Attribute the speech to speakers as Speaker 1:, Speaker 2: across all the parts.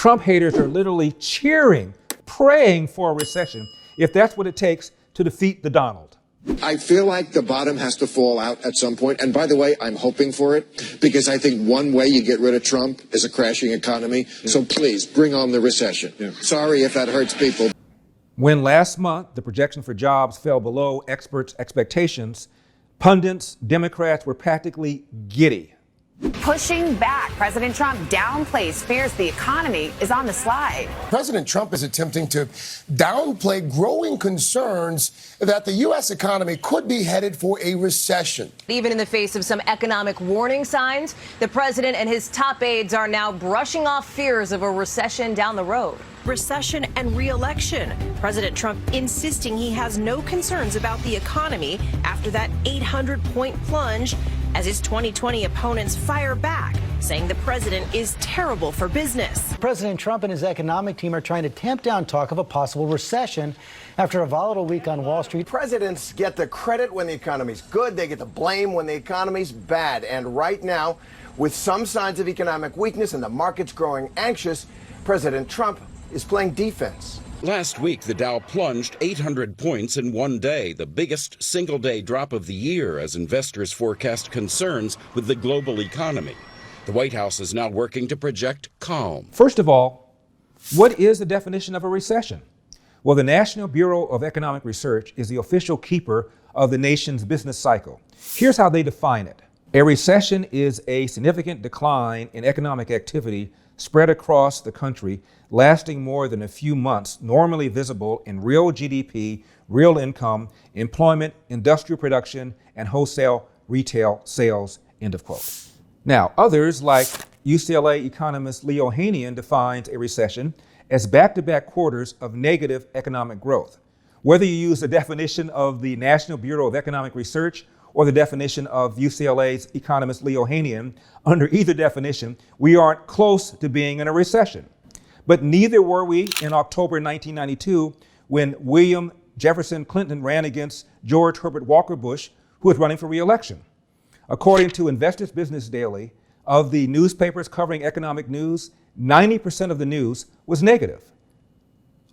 Speaker 1: Trump haters are literally cheering, praying for a recession, if that's what it takes to defeat the Donald.
Speaker 2: I feel like the bottom has to fall out at some point. And by the way, I'm hoping for it because I think one way you get rid of Trump is a crashing economy. Yeah. So please bring on the recession. Yeah. Sorry if that hurts people.
Speaker 1: When last month the projection for jobs fell below experts' expectations, pundits, Democrats were practically giddy.
Speaker 3: Pushing back, President Trump downplays fears the economy is on the slide.
Speaker 4: President Trump is attempting to downplay growing concerns that the U.S. economy could be headed for a recession.
Speaker 5: Even in the face of some economic warning signs, the president and his top aides are now brushing off fears of a recession down the road.
Speaker 6: Recession and re-election. President Trump insisting he has no concerns about the economy after that 800-point plunge, as his 2020 opponents fire back, saying the president is terrible for business.
Speaker 7: President Trump and his economic team are trying to tamp down talk of a possible recession after a volatile week on Wall Street.
Speaker 8: Presidents get the credit when the economy's good. They get the blame when the economy's bad. And right now, with some signs of economic weakness and the markets growing anxious, President Trump is playing defense.
Speaker 9: Last week, the Dow plunged 800 points in one day, the biggest single-day drop of the year as investors forecast concerns with the global economy. The White House is now working to project calm.
Speaker 1: First of all, what is the definition of a recession? Well, the National Bureau of Economic Research is the official keeper of the nation's business cycle. Here's how they define it. A recession is a significant decline in economic activity spread across the country, lasting more than a few months, normally visible in real GDP, real income, employment, industrial production, and wholesale retail sales, end of quote. Now, others like UCLA economist Leo Hanian defines a recession as back-to-back quarters of negative economic growth. Whether you use the definition of the National Bureau of Economic Research or the definition of UCLA's economist Leo Hanian, under either definition, we aren't close to being in a recession. But neither were we in October 1992 when William Jefferson Clinton ran against George Herbert Walker Bush, who was running for re-election. According to Investors Business Daily, of the newspapers covering economic news, 90% of the news was negative.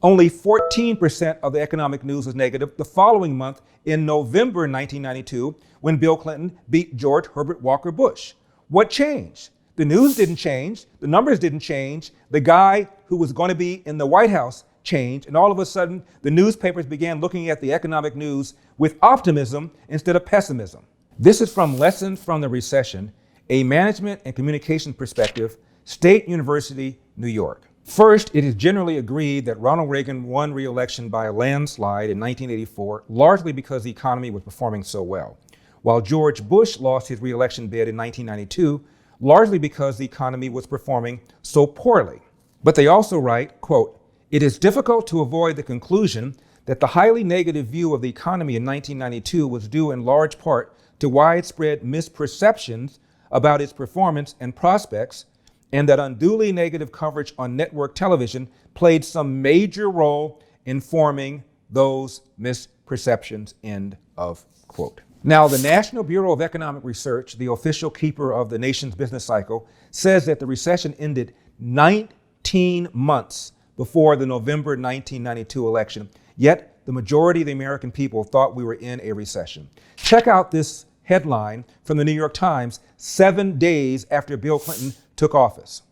Speaker 1: Only 14% of the economic news was negative the following month in November 1992 when Bill Clinton beat George Herbert Walker Bush. What changed? The news didn't change. The numbers didn't change. The guy who was going to be in the White House changed. And all of a sudden, the newspapers began looking at the economic news with optimism instead of pessimism. This is from Lessons from the Recession, a management and communication perspective, State University, New York. First, it is generally agreed that Ronald Reagan won re-election by a landslide in 1984, largely because the economy was performing so well, while George Bush lost his re-election bid in 1992, largely because the economy was performing so poorly. But they also write, quote, "It is difficult to avoid the conclusion that the highly negative view of the economy in 1992 was due in large part to widespread misperceptions about its performance and prospects, and that unduly negative coverage on network television played some major role in forming those misperceptions," end of quote. Now, the National Bureau of Economic Research, the official keeper of the nation's business cycle, says that the recession ended 19 months before the November 1992 election, yet the majority of the American people thought we were in a recession. Check out this headline from the New York Times 7 days after Bill Clinton took office.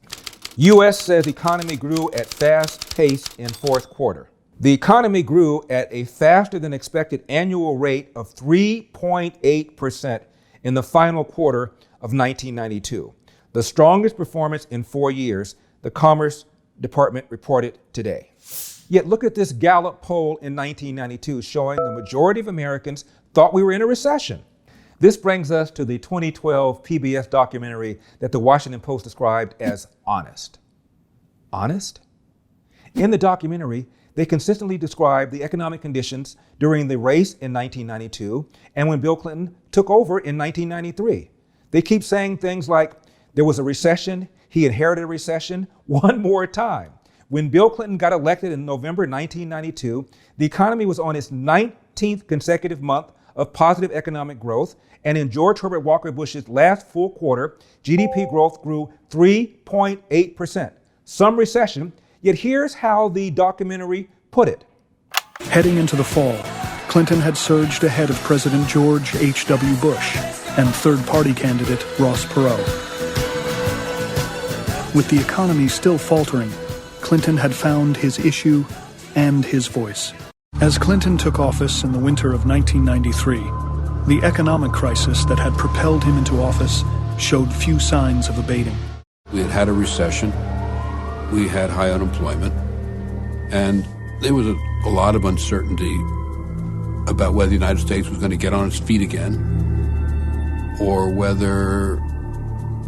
Speaker 1: U.S. says economy grew at fast pace in fourth quarter. The economy grew at a faster than expected annual rate of 3.8% in the final quarter of 1992, the strongest performance in 4 years, the Commerce Department reported today. Yet look at this Gallup poll in 1992 showing the majority of Americans thought we were in a recession. This brings us to the 2012 PBS documentary that the Washington Post described as honest. Honest? In the documentary, they consistently describe the economic conditions during the race in 1992 and when Bill Clinton took over in 1993. They keep saying things like, there was a recession, he inherited a recession, one more time. When Bill Clinton got elected in November 1992, the economy was on its 19th consecutive month of positive economic growth, and in George Herbert Walker Bush's last full quarter, GDP growth grew 3.8%. some recession, yet here's how the documentary put it.
Speaker 10: Heading into the fall, Clinton had surged ahead of President George H.W. Bush and third-party candidate Ross Perot. With the economy still faltering, Clinton had found his issue and his voice. As Clinton took office in the winter of 1993, the economic crisis that had propelled him into office showed few signs of abating.
Speaker 11: We had had a recession, we had high unemployment, and there was a lot of uncertainty about whether the United States was going to get on its feet again, or whether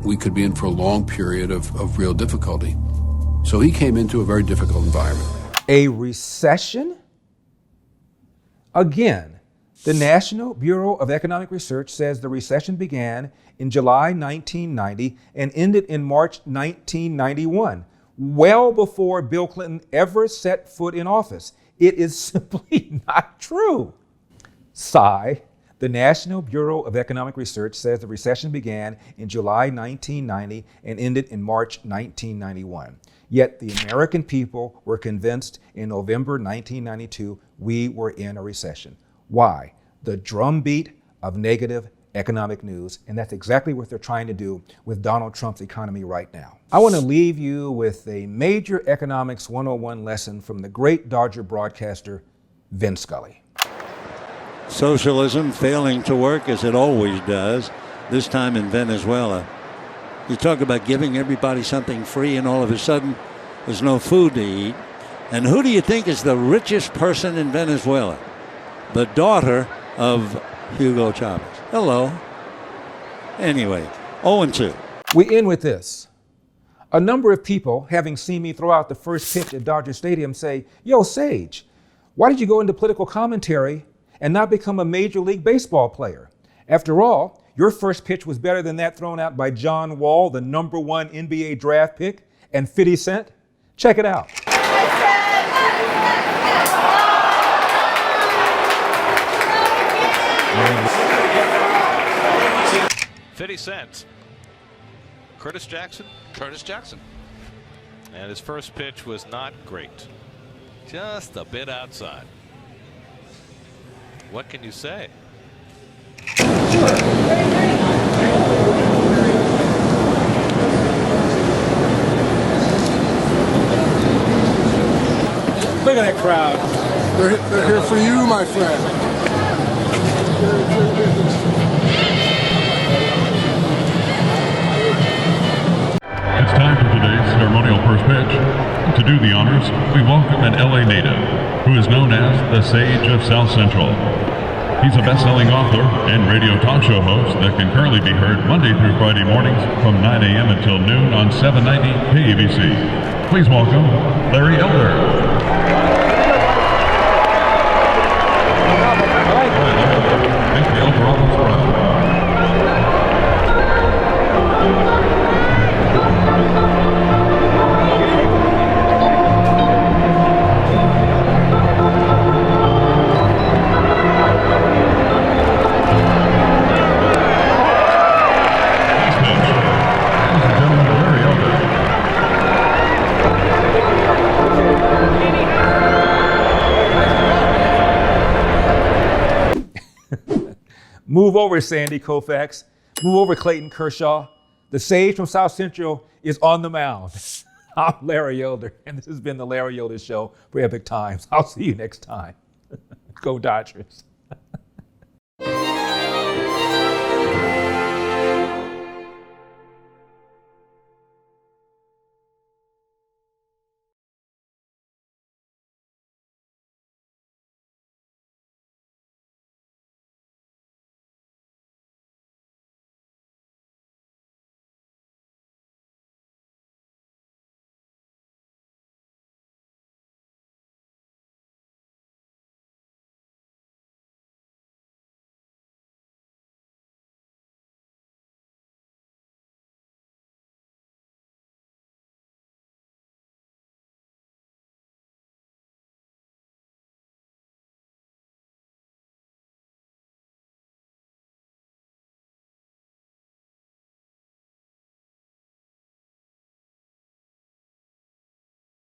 Speaker 11: we could be in for a long period of real difficulty. So he came into a very difficult environment.
Speaker 1: A recession? Again, the National Bureau of Economic Research says the recession began in July 1990 and ended in March 1991, well before Bill Clinton ever set foot in office. It is simply not true. Sigh. The National Bureau of Economic Research says the recession began in July 1990 and ended in March 1991. Yet the American people were convinced in November 1992 we were in a recession. Why? The drumbeat of negative economic news, and that's exactly what they're trying to do with Donald Trump's economy right now. I want to leave you with a major economics 101 lesson from the great Dodger broadcaster, Vin Scully.
Speaker 12: Socialism failing to work as it always does, this time in Venezuela. You talk about giving everybody something free and all of a sudden there's no food to eat. And who do you think is the richest person in Venezuela? The daughter of Hugo Chavez. Hello. Anyway, 0-2.
Speaker 1: We end with this. A number of people, having seen me throw out the first pitch at Dodger Stadium, say, "Yo, Sage, why did you go into political commentary and not become a Major League Baseball player? After all, your first pitch was better than that thrown out by John Wall, the #1 NBA draft pick, and 50 Cent. Check it out."
Speaker 13: 50 Cent. Curtis Jackson?
Speaker 14: Curtis Jackson.
Speaker 13: And his first pitch was not great. Just a bit outside. What can you say?
Speaker 15: Look at that crowd.
Speaker 16: They're here for you, my friend.
Speaker 17: It's time for today's ceremonial first pitch. To do the honors, we welcome an LA native who is known as the Sage of South Central. He's a best-selling author and radio talk show host that can currently be heard Monday through Friday mornings from 9 a.m. until noon on 790 PBS. Please welcome Larry Elder. Make the Elder Rollins proud.
Speaker 1: Move over, Sandy Koufax. Move over, Clayton Kershaw. The Sage from South Central is on the mound. I'm Larry Elder, and this has been the Larry Elder Show for Epic Times. I'll see you next time. Go Dodgers.